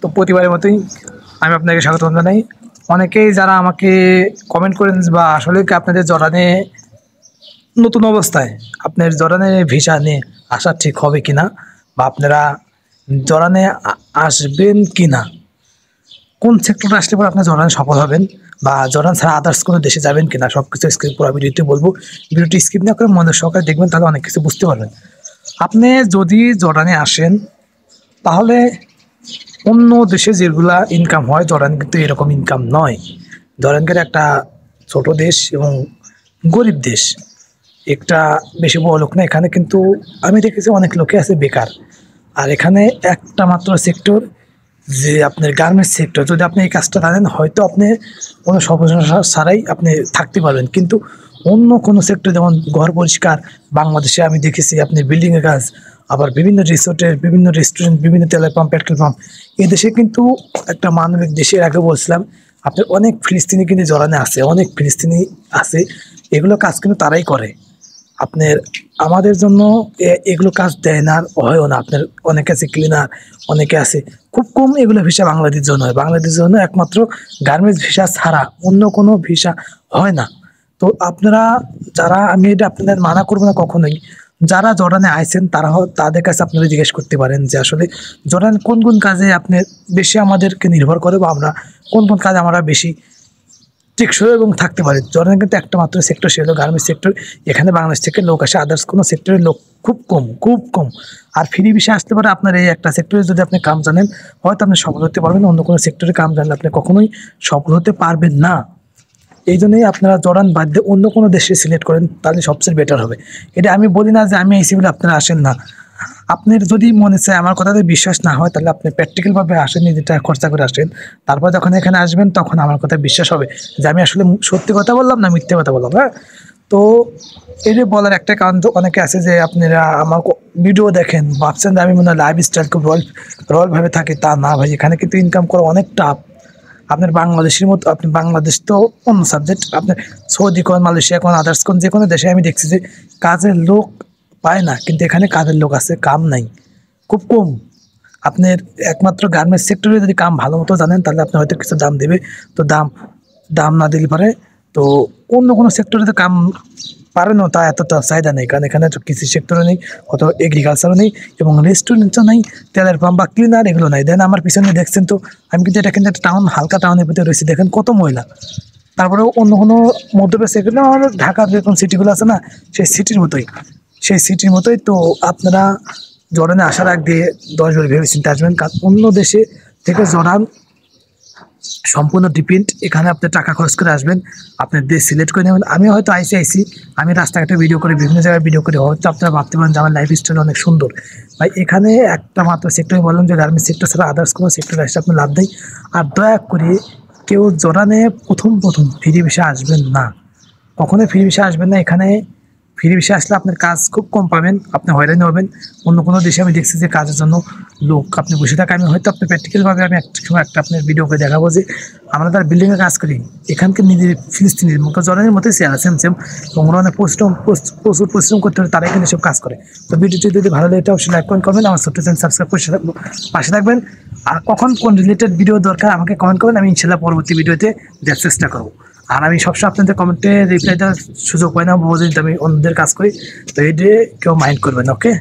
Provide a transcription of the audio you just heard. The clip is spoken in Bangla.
তো প্রতিবারের মতোই আমি আপনাকে স্বাগত জানাই। অনেকেই যারা আমাকে কমেন্ট করেন বা আসলে কি আপনাদের জর্ডানে নতুন অবস্থায় আপনার জর্ডানে ভিসা নিয়ে আসা ঠিক হবে কিনা, বা আপনারা জর্ডানে আসবেন কিনা, কোন সেক্টরে আসলে পরে আপনি জর্ডানে সফল হবেন, বা জর্ডান ছাড়া আদার্স কোনো দেশে যাবেন কিনা, সব কিছু স্ক্রিপ্ট পুরো ভিডিওতে বলবো। ভিডিওটি স্কিপ না করে মনের সহকারে দেখবেন, তাহলে অনেক কিছু বুঝতে পারবেন। আপনি যদি জর্ডানে আসেন তাহলে অন্য দেশে যেগুলা ইনকাম হয়, জর্ডান কিন্তু এরকম ইনকাম নয়। জর্ডানকে একটা ছোট দেশ এবং গরিব দেশ, একটা বেশি বড় লোক না। এখানে কিন্তু আমি দেখেছি অনেক লোকে আছে বেকার। আর এখানে একটা মাত্র সেক্টর, যে আপনার গার্মেন্টস সেক্টর। যদি আপনি এই কাজটা জানেন, হয়তো আপনি কোনো সমস্যা ছাড়াই আপনি থাকতে পারবেন। কিন্তু অন্য কোনো সেক্টর, যেমন ঘর পরিষ্কার, বাংলাদেশে আমি দেখেছি আপনি বিল্ডিংয়ের কাজ, আবার বিভিন্ন রিসোর্টের, বিভিন্ন রেস্টুরেন্ট, বিভিন্ন তেলের পাম্প, পেট্রোল পাম্প। এই দেশে কিন্তু একটা মানবিক দেশের আগে বলছিলাম, আপনার অনেক ফিলিস্তিনি কিন্তু জড়ানে আছে, অনেক ফিলিস্তিনি আছে। এগুলো কাজ কিন্তু তারাই করে। আপনার আমাদের জন্য এগুলো কাজ দেয় না, আর হয়ও না। আপনার অনেকে আছে ক্লিনার, অনেকে আছে, খুব কম এগুলো ভিসা বাংলাদেশের জন্য হয়। বাংলাদেশের জন্য একমাত্র গার্মেন্টস ভিসা ছাড়া অন্য কোনো ভিসা হয় না। তো আপনারা যারা, আমি এটা আপনাদের মানা করবো না কখনোই, যারা জর্ডানে আইছেন তারা তাদের কাছে আপনারা জিজ্ঞেস করতে পারেন যে আসলে জর্ডান কোন কোন কাজে আপনি বেশি আমাদেরকে নির্ভর করে, বা আমরা কোন কোন কাজে আমরা বেশি টেকসই এবং থাকতে পারে। জর্ডান কিন্তু একটা মাত্র সেক্টর, সে হলো গার্মেন্টস সেক্টর। এখানে বাংলাদেশ থেকে লোক আসে, আদার্স কোনো সেক্টরের লোক খুব কম, খুব কম। আর ফ্রি ভিসা আসতে পারে আপনার এই একটা সেক্টরে। যদি আপনি কাম জানেন, হয়তো আপনি সফল হতে পারবেন। অন্য কোনো সেক্টরে কাম জানলে আপনি কখনোই সফল হতে পারবেন না। এই জন্যই আপনারা জর্ডান বাদ দিয়ে অন্য কোনো দেশে সিলেক্ট করেন, তাহলে সবচেয়ে বেটার হবে। এটা আমি বলি না যে আমি এসি বলে আপনারা আসেন না। আপনার যদি মনে চায়, আমার কথাতে বিশ্বাস না হয়, তাহলে আপনি প্র্যাকটিক্যালভাবে আসেন, নিজে টাকা খরচা করে আসেন। তারপর যখন এখানে আসবেন, তখন আমার কথা বিশ্বাস হবে যে আমি আসলে সত্যি কথা বললাম না মিথ্যে কথা বললাম। হ্যাঁ, তো এই যে বলার একটা কারণ, তো অনেকে আছে যে আপনারা আমার ভিডিও দেখেন, ভাবছেন যে আমি মনে হয় লাইফ স্টাইল খুব রয়্যালভাবে থাকি। তা না ভাই, এখানে কিন্তু ইনকাম করা অনেক টাফ। আপনার বাংলাদেশের মতো, আপনি বাংলাদেশ তো অন্য সাবজেক্ট, আপনার সৌদি কোন, মালয়েশিয়া কোন, আদার্স কোন, যে কোনো দেশে আমি দেখছি যে কাজের লোক পায় না, কিন্তু এখানে কাজের লোক আছে, কাম নাই, খুব কম। আপনার একমাত্র গার্মেন্টস সেক্টরে যদি কাম ভালো মতো জানেন, তাহলে আপনি হয়তো কিছু দাম দেবে। তো দাম দাম না দিলে পারে, তো অন্য কোনো সেক্টরে তো কাম পারে না, তা এতটা চাহিদা নেই। কারণ এখানে তো কৃষি সেক্টরও নেই, অত এগ্রিকালচারও নেই, এবং রেস্টুরেন্টও নেই, তেলের পাম্প বা ক্লিনার এগুলো নাই। দেন আমার পিছনে দেখছেন তো, আমি কিন্তু এটা কিন্তু একটা টাউন, হালকা টাউনের ভিতরে রয়েছে, দেখেন কত ময়লা। তারপরেও অন্য কোনো মধ্যপ্রদেশ, এগুলো আমাদের ঢাকার যেরকম সিটিগুলো আছে না, সেই সিটির মতোই, সেই সিটির মতোই। তো আপনারা জর্ডানে আসার আগে 10 বার ভেবে চিন্তে আসবেন, কারণ অন্য দেশে থেকে জর্ডান সম্পূর্ণ ডিপেন্ড। এখানে আপনি টাকা খরচ করে আসবেন, আপনার দেশ সিলেক্ট করে নেবেন। আমি হয়তো আইসি, আমি রাস্তাঘাটে ভিডিও করি, বিভিন্ন জায়গায় ভিডিও করি, হয়তো আপনারা ভাবতে পারেন যে আমার লাইফ স্টাইল অনেক সুন্দর। ভাই এখানে একটা মাত্র সেক্টরে বললাম যে গার্মেন্টস সেক্টর ছাড়া আদার্স কোনো সেক্টরে আসলে আপনার লাভ নেই। আর দয়া করে কেউ জর্ডানে প্রথম ফ্রি ভিসা আসবেন না, কখনোই ফ্রি ভিসা আসবেন না। এখানে ফ্রি ভিসা আসলে আপনার কাজ খুব কম পাবেন, আপনি হয়রানি হবেন। অন্য কোনো দেশে আমি দেখছি যে কাজের জন্য লোক আপনি বসে থাকে। আমি হয়তো আপনি প্র্যাকটিক্যালভাবে আমি একটা সময় একটা আপনার ভিডিও করে দেখাবো যে আমরা তার বিল্ডিংয়ে কাজ করি, এখানকার নিজের ফিলিস্তিনির মতো জনের মতোই সেম সেম, এবং ওরা অনেক প্রচুর পরিশ্রম করতে হবে, তারা এখানে সব কাজ করে। তো ভিডিওটি যদি ভালো লাগে অবশ্যই লাইক কমেন্ট করবেন, আমার ছোট্ট চ্যানেল সাবস্ক্রাইব করে পাশে থাকবেন। আর কখন কোন রিলেটেড ভিডিও দরকার আমাকে কমেন্ট করবেন, আমি ইনশাল্লাহ পরবর্তী ভিডিওতে দেওয়ার চেষ্টা করবো। আর আমি সবসময় আপনাদের কমেন্টে রিপ্লাই দেওয়ার সুযোগ পাই না, বুঝে আমি অন্যদের কাজ করি। তো এই দিয়ে কেউ মাইন্ড করবেন, ওকে।